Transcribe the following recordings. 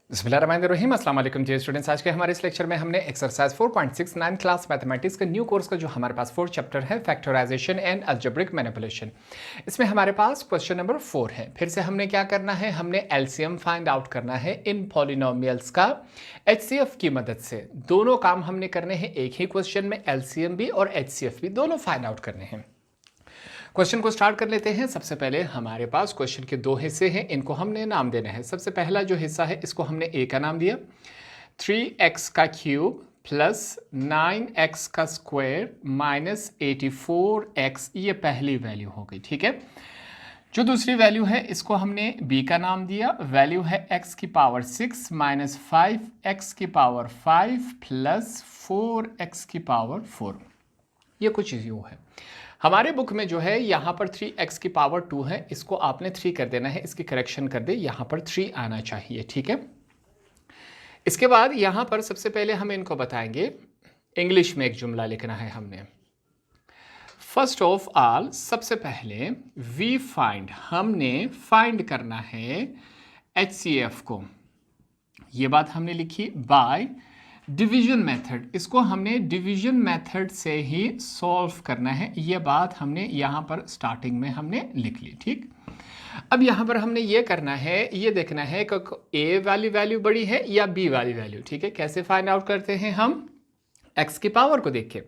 बिस्मिल्लाहिर्रहमानिर्रहीम। अस्सलाम वालेकुम डियर स्टूडेंट्स। आज के हमारे इस लेक्चर में हमने एक्सरसाइज 4.69 क्लास मैथमेटिक्स का न्यू कोर्स का जो हमारे पास 4 चैप्टर है फैक्टराइजेशन एंड अलजेब्रिक मैनिपुलेशन, इसमें हमारे पास क्वेश्चन नंबर 4 है। फिर से हमने क्या करना है, हमने एलसीएम फाइंड आउट करना है इन पॉलिनोमियल्स का एचसीएफ की मदद से। दोनों काम हमने करने हैं एक ही क्वेश्चन में, एलसीएम भी और एचसीएफ भी दोनों फाइंड आउट करने हैं। क्वेश्चन को स्टार्ट कर लेते हैं। सबसे पहले हमारे पास क्वेश्चन के दो हिस्से हैं, इनको हमने नाम देना है। सबसे पहला जो हिस्सा है इसको हमने ए का नाम दिया, 3x का क्यूब प्लस 9x का स्क्वायर माइनस 84x, ये पहली वैल्यू हो गई। ठीक है। जो दूसरी वैल्यू है इसको हमने b का नाम दिया, वैल्यू है x की पावर 6 माइनस 5x की पावर 5 प्लस 4x की पावर 4। ये कुछ यूँ है। हमारे बुक में जो है यहाँ पर 3x की पावर 2 है, इसको आपने 3 कर देना है, इसकी करेक्शन कर दे, यहाँ पर 3 आना चाहिए। ठीक है। इसके बाद यहाँ पर सबसे पहले हम इनको बताएंगे, इंग्लिश में एक जुमला लिखना है हमने। फर्स्ट ऑफ ऑल, सबसे पहले वी फाइंड, हमने फाइंड करना है HCF को। ये बात हमने लिखी बाय डिवीजन मेथड, इसको हमने डिवीजन मेथड से ही सॉल्व करना है। ये बात हमने यहाँ पर स्टार्टिंग में हमने लिख ली। ठीक। अब यहाँ पर हमने ये करना है, ये देखना है कि ए वाली वैल्यू बड़ी है या बी वाली वैल्यू। ठीक है। कैसे फाइंड आउट करते हैं हम, x की पावर को देख के।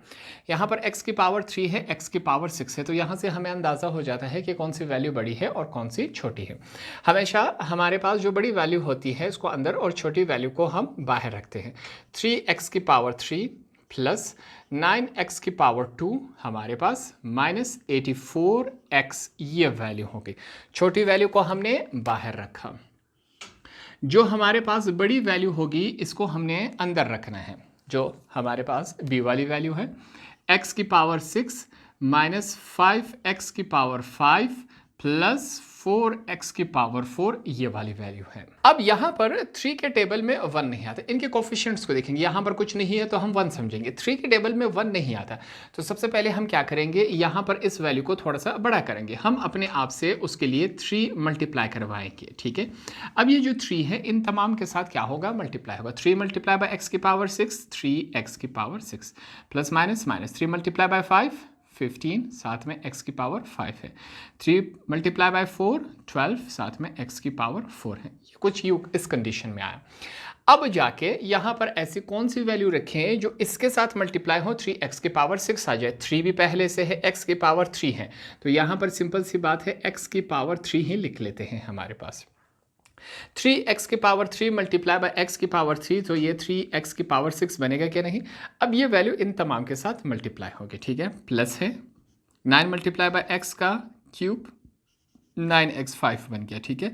यहाँ पर x की पावर 3 है, x की पावर 6 है, तो यहाँ से हमें अंदाज़ा हो जाता है कि कौन सी वैल्यू बड़ी है और कौन सी छोटी है। हमेशा हमारे पास जो बड़ी वैल्यू होती है उसको अंदर और छोटी वैल्यू को हम बाहर रखते हैं। 3x की पावर 3 प्लस 9x की पावर 2 हमारे पास माइनस 84x, ये वैल्यू हो गई। छोटी वैल्यू को हमने बाहर रखा, जो हमारे पास बड़ी वैल्यू होगी इसको हमने अंदर रखना है। जो हमारे पास b वाली वैल्यू है, x की पावर 6 माइनस 5x की पावर 5 प्लस 4x की पावर 4, ये वाली वैल्यू है। अब यहाँ पर 3 के टेबल में 1 नहीं आता, इनके कोफिशिएंट्स को देखेंगे। यहाँ पर कुछ नहीं है तो हम 1 समझेंगे, 3 के टेबल में 1 नहीं आता, तो सबसे पहले हम क्या करेंगे, यहाँ पर इस वैल्यू को थोड़ा सा बड़ा करेंगे। हम अपने आप से उसके लिए 3 मल्टीप्लाई करवाएंगे। ठीक है। अब ये जो 3 है इन तमाम के साथ क्या होगा, मल्टीप्लाई होगा। 3 मल्टीप्लाई बाय एक्स की पावर 6, 3x की power 6 plus minus minus 3 multiply by 5, 15, साथ में x की पावर 5 है। 3 मल्टीप्लाई बाय 4, 12, साथ में x की पावर 4 है। ये कुछ यू इस कंडीशन में आया। अब जाके यहाँ पर ऐसी कौन सी वैल्यू रखें जो इसके साथ मल्टीप्लाई हो, 3x की पावर 6 आ जाए। 3 भी पहले से है, x की पावर 3 है, तो यहाँ पर सिंपल सी बात है x की पावर 3 ही लिख लेते हैं हमारे पास। 3x की पावर 3 मल्टीप्लाई बाय x की पावर 3, तो ये 3x की पावर 6 बनेगा क्या, नहीं। अब ये वैल्यू इन तमाम के साथ मल्टीप्लाई होगी। ठीक है। प्लस है 9 मल्टीप्लाई बाय x का क्यूब, 9x 5 बन गया। ठीक है।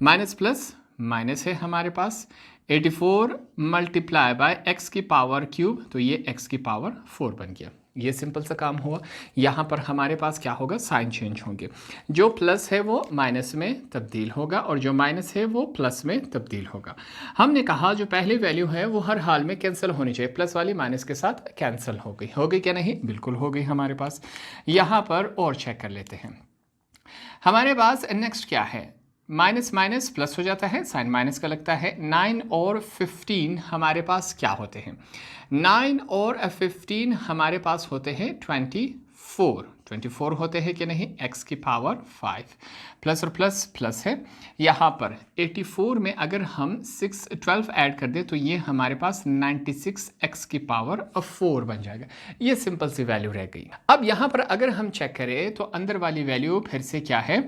माइनस प्लस माइनस है हमारे पास 84 मल्टीप्लाई बाय x की पावर क्यूब, तो ये x की पावर 4 बन गया। ये सिंपल सा काम हुआ। यहाँ पर हमारे पास क्या होगा, साइन चेंज होंगे। जो प्लस है वो माइनस में तब्दील होगा और जो माइनस है वो प्लस में तब्दील होगा। हमने कहा जो पहली वैल्यू है वो हर हाल में कैंसिल होनी चाहिए, प्लस वाली माइनस के साथ कैंसिल हो गई क्या, नहीं, बिल्कुल हो गई हमारे पास। यहाँ पर और चेक कर लेते हैं। हमारे पास नेक्स्ट क्या है, माइनस माइनस प्लस हो जाता है, साइन माइनस का लगता है। 9 और 15 हमारे पास क्या होते हैं, 9 और 15 हमारे पास होते हैं 24 होते हैं कि नहीं, x की पावर 5 प्लस और प्लस प्लस है। यहाँ पर 84 में अगर हम 12 ऐड कर दें तो ये हमारे पास 96x की पावर 4 बन जाएगा। ये सिंपल सी वैल्यू रह गई। अब यहाँ पर अगर हम चेक करें तो अंदर वाली वैल्यू फिर से क्या है,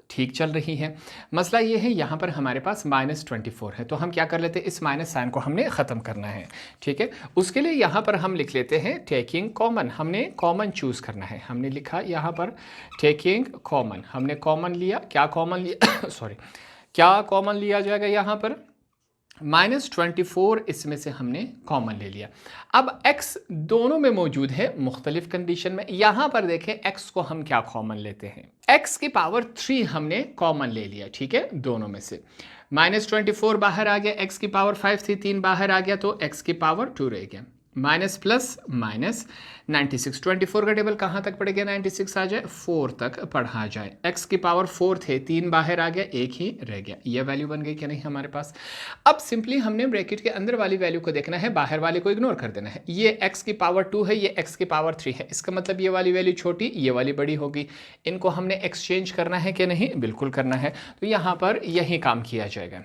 ठीक चल रही है। मसला ये है यहाँ पर हमारे पास -24 है, तो हम क्या कर लेते हैं, इस माइनस साइन को हमने ख़त्म करना है। ठीक है। उसके लिए यहाँ पर हम लिख लेते हैं टेकिंग कॉमन, हमने कॉमन चूज़ करना है। हमने लिखा यहाँ पर टेकिंग कॉमन, हमने कॉमन लिया। क्या कॉमन लिया सॉरी, क्या कॉमन लिया जाएगा यहाँ पर, -24 इसमें से हमने कॉमन ले लिया। अब x दोनों में मौजूद है मुख्तलिफ कंडीशन में। यहाँ पर देखें x को हम क्या कॉमन लेते हैं, x की पावर 3 हमने कॉमन ले लिया। ठीक है। दोनों में से -24 बाहर आ गया, x की पावर 5 थी, 3 बाहर आ गया तो x की पावर 2 रह गया। माइनस प्लस माइनस 96, 24 का टेबल कहाँ तक पड़ेगा, 96 आ जाए 4 तक पढ़ा जाए, x की पावर 4 थे, 3 बाहर आ गया, एक ही रह गया, ये वैल्यू बन गई कि नहीं हमारे पास। अब सिंपली हमने ब्रैकेट के अंदर वाली वैल्यू को देखना है, बाहर वाले को इग्नोर कर देना है। ये x की पावर 2 है, ये x की पावर 3 है, इसका मतलब ये वाली वैल्यू छोटी, ये वाली बड़ी होगी। इनको हमने एक्सचेंज करना है कि नहीं, बिल्कुल करना है, तो यहाँ पर यही काम किया जाएगा।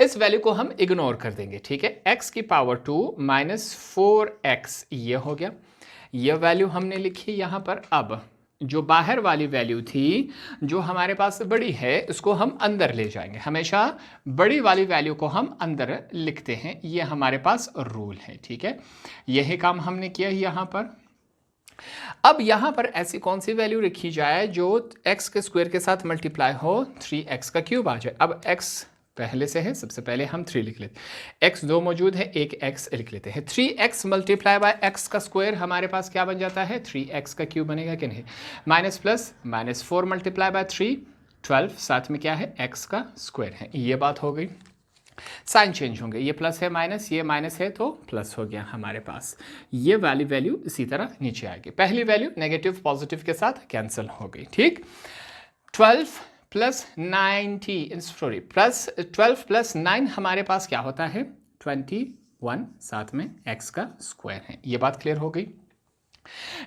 इस वैल्यू को हम इग्नोर कर देंगे, ठीक है। x की पावर 2 माइनस 4x ये हो गया, ये वैल्यू हमने लिखी यहाँ पर। अब जो बाहर वाली वैल्यू थी जो हमारे पास बड़ी है उसको हम अंदर ले जाएंगे, हमेशा बड़ी वाली वैल्यू को हम अंदर लिखते हैं, ये हमारे पास रूल है, ठीक है। यही काम हमने किया यहाँ पर। अब यहाँ पर ऐसी कौन सी वैल्यू रखी जाए जो x के स्क्वायर के साथ मल्टीप्लाई हो 3x का क्यूब आ जाए। अब x पहले से है, सबसे पहले हम 3 लिख लेते, x 2 मौजूद है, एक x लिख लेते हैं, 3x मल्टीप्लाई बाय x का स्क्वायर हमारे पास क्या बन जाता है, 3x का क्यूब बनेगा कि नहीं। Minus plus minus 4 multiply by 3 12, साथ में क्या है, x का स्क्वायर है, ये बात हो गई। साइन चेंज होंगे, ये प्लस है माइनस, ये माइनस है तो प्लस हो गया हमारे पास। ये वाली वैल्यू इसी तरह नीचे आएगी, पहली वैल्यू नेगेटिव पॉजिटिव के साथ कैंसिल हो गई, ठीक। 12 प्लस 90 सॉरी प्लस 12 प्लस 9 हमारे पास क्या होता है, 21, साथ में x का स्क्वायर है, ये बात क्लियर हो गई।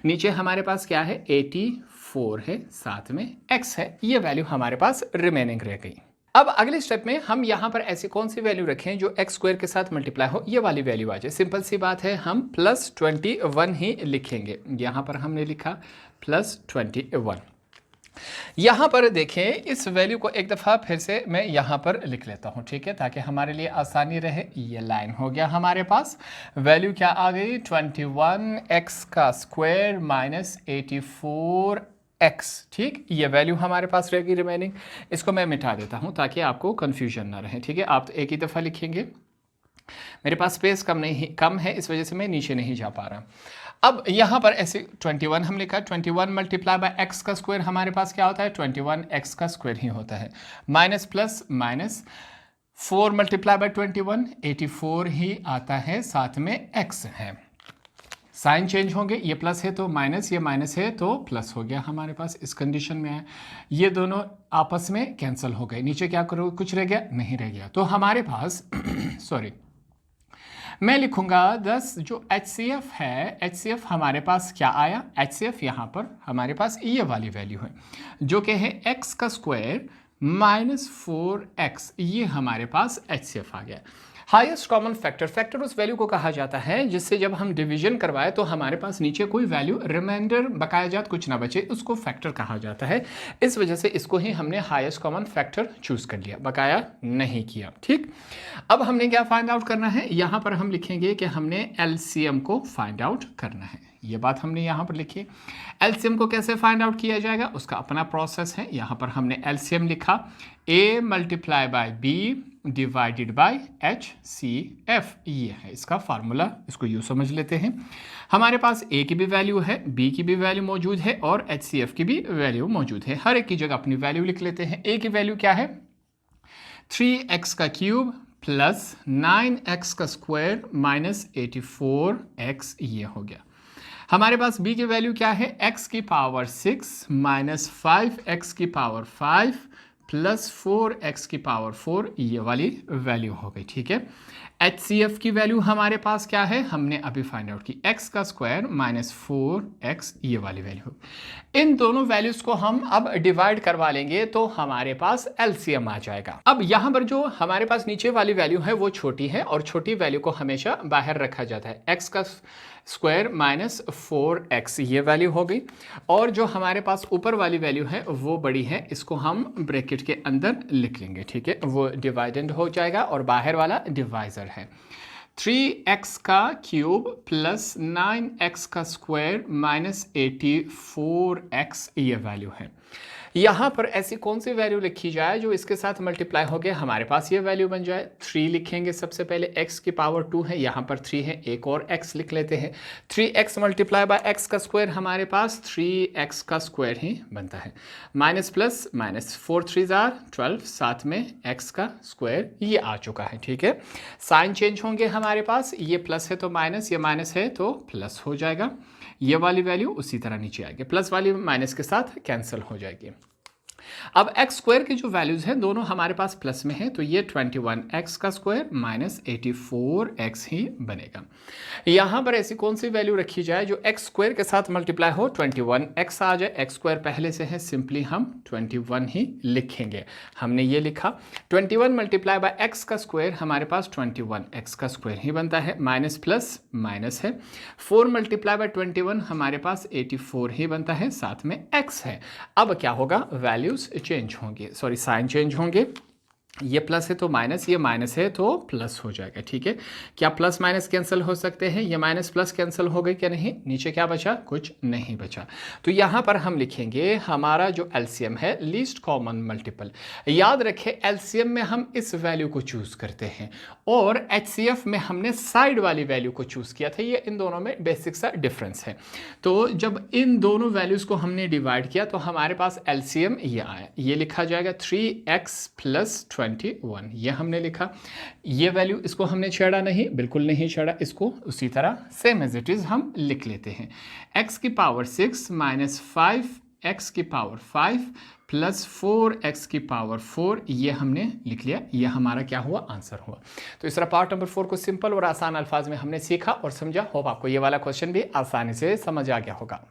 नीचे हमारे पास क्या है, 84 है, साथ में x है, ये वैल्यू हमारे पास रिमेनिंग रह गई। अब अगले स्टेप में हम यहाँ पर ऐसी कौन सी वैल्यू रखें जो x स्क्वायर के साथ मल्टीप्लाई हो, ये वाली वैल्यू आ जाए। सिंपल सी बात है, हम प्लस 21 ही लिखेंगे, यहाँ पर हमने लिखा प्लस 21। यहाँ पर देखें, इस वैल्यू को एक दफ़ा फिर से मैं यहाँ पर लिख लेता हूँ, ठीक है, ताकि हमारे लिए आसानी रहे। ये लाइन हो गया हमारे पास, वैल्यू क्या आ गई, 21x का स्क्वायर माइनस 84x, ठीक, ये वैल्यू हमारे पास रहेगी रिमेनिंग। इसको मैं मिटा देता हूँ ताकि आपको कन्फ्यूजन ना रहे, ठीक है। आप तो एक ही दफ़ा लिखेंगे, मेरे पास स्पेस कम है, इस वजह से मैं नीचे नहीं जा पा रहा। अब यहाँ पर ऐसे 21 हम लिखा, 21 मल्टीप्लाई बाय x का स्क्वायर हमारे पास क्या होता है, 21x का स्क्वायर ही होता है। Minus plus minus 4 multiply by 21 84 ही आता है, साथ में x है। साइन चेंज होंगे, ये प्लस है तो माइनस, ये माइनस है तो प्लस हो गया हमारे पास, इस कंडीशन में है। ये दोनों आपस में कैंसिल हो गए, नीचे क्या करो, कुछ रह गया, नहीं रह गया, तो हमारे पास सॉरी मैं लिखूंगा 10 जो HCF है, HCF हमारे पास क्या आया, HCF यहाँ पर हमारे पास ये वाली वैल्यू है जो कि है x का स्क्वायर माइनस 4x, ये हमारे पास HCF आ गया। हाईएस्ट कॉमन फैक्टर, फैक्टर उस वैल्यू को कहा जाता है जिससे जब हम डिवीजन करवाए तो हमारे पास नीचे कोई वैल्यू रिमाइंडर बकाया जात कुछ ना बचे, उसको फैक्टर कहा जाता है। इस वजह से इसको ही हमने हाईएस्ट कॉमन फैक्टर चूज कर लिया, बकाया नहीं किया, ठीक। अब हमने क्या फाइंड आउट करना है, यहाँ पर हम लिखेंगे कि हमने LCM को फाइंड आउट करना है, ये बात हमने यहाँ पर लिखी। LCM को कैसे फाइंड आउट किया जाएगा, उसका अपना प्रोसेस है। यहाँ पर हमने LCM लिखा, A multiply by B divided by HCF, ये है इसका फार्मूला, इसको यूँ समझ लेते हैं। हमारे पास A की भी वैल्यू है, B की भी वैल्यू मौजूद है और HCF की भी वैल्यू मौजूद है, हर एक की जगह अपनी वैल्यू लिख लेते हैं। A की वैल्यू क्या है, 3x का क्यूब प्लस 9x का स्क्वायर माइनस 84x, ये हो गया। हमारे पास B की वैल्यू क्या है, x की पावर 6 माइनस 5x की पावर 5 प्लस 4x की पावर 4, ये वाली वैल्यू हो गई, ठीक है। HCF की वैल्यू हमारे पास क्या है, हमने अभी फाइंड आउट की, x का स्क्वायर माइनस 4x, ये वाली वैल्यू। इन दोनों वैल्यूज को हम अब डिवाइड करवा लेंगे तो हमारे पास LCM आ जाएगा। अब यहाँ पर जो हमारे पास नीचे वाली वैल्यू है वो छोटी है और छोटी वैल्यू को हमेशा बाहर रखा जाता है। x का स्क्वायर माइनस 4x, ये वैल्यू हो गई, और जो हमारे पास ऊपर वाली वैल्यू है वो बड़ी है, इसको हम ब्रैकेट के अंदर लिख लेंगे, ठीक है, वो डिवाइडेंड हो जाएगा और बाहर वाला डिवाइजर है। 3x का क्यूब प्लस 9x का स्क्वायर माइनस 84x, ये वैल्यू है। यहाँ पर ऐसी कौन सी वैल्यू लिखी जाए जो इसके साथ मल्टीप्लाई हो गया, हमारे पास ये वैल्यू बन जाए। 3 लिखेंगे सबसे पहले, x की पावर 2 है, यहाँ पर 3 है, एक और x लिख लेते हैं। 3x मल्टीप्लाई बाय x का स्क्वायर, हमारे पास 3x का स्क्वायर ही बनता है। माइनस प्लस माइनस, 4 3 जार 12, साथ में x का स्क्वायर ये आ चुका है। ठीक है, साइन चेंज होंगे हमारे पास, ये प्लस है तो माइनस, ये माइनस है तो प्लस हो जाएगा। ये वाली वैल्यू उसी तरह नीचे आएगी, प्लस वाली माइनस के साथ कैंसिल हो जाएगी। अब एक्स स्क्वायर की जो वैल्यूज हैं दोनों हमारे पास प्लस में है, तो ये 21x का स्क्वायर माइनस 84x ही बनेगा। यहाँ पर ऐसी कौन सी वैल्यू रखी जाए जो एक्स स्क्वायर के साथ मल्टीप्लाई हो, 21x आ जाए। एक्स स्क्वायर पहले से है, सिंपली हम 21 ही लिखेंगे। हमने ये लिखा 21 मल्टीप्लाई बाय एक्स का स्क्वायर, हमारे पास 21x का स्क्वायर ही बनता है। माइनस प्लस माइनस है, 4 मल्टीप्लाई बाय 21 हमारे पास 84 ही बनता है, साथ में x है। अब क्या होगा, वैल्यूज चेंज होंगे, सॉरी साइन चेंज होंगे। ये प्लस है तो माइनस, ये माइनस है तो प्लस हो जाएगा। ठीक है, क्या प्लस माइनस कैंसिल हो सकते हैं, ये माइनस प्लस कैंसिल हो गई क्या, नहीं, नीचे क्या बचा, कुछ नहीं बचा। तो यहाँ पर हम लिखेंगे हमारा जो एलसीएम है, लीस्ट कॉमन मल्टीपल। याद रखें एलसीएम में हम इस वैल्यू को चूज करते हैं और एचसीएफ में हमने साइड वाली वैल्यू को चूज किया था। ये इन दोनों में बेसिक सा डिफरेंस है। तो जब इन दोनों वैल्यूज को हमने डिवाइड किया तो हमारे पास एलसीएम ये आया, ये लिखा जाएगा 3x प्लस 21, ये हमने लिखा। ये वैल्यू इसको हमने छेड़ा नहीं, बिल्कुल नहीं छेड़ा, इसको उसी तरह सेम एज इट इज हम लिख लेते हैं। x की पावर 6 माइनस 5x की पावर 5 प्लस 4x की पावर 4, ये हमने लिख लिया। ये हमारा क्या हुआ, आंसर हुआ। तो इस तरह पार्ट नंबर 4 को सिंपल और आसान अल्फाज में हमने सीखा और समझा। होप आपको ये वाला क्वेश्चन भी आसानी से समझ आ गया होगा।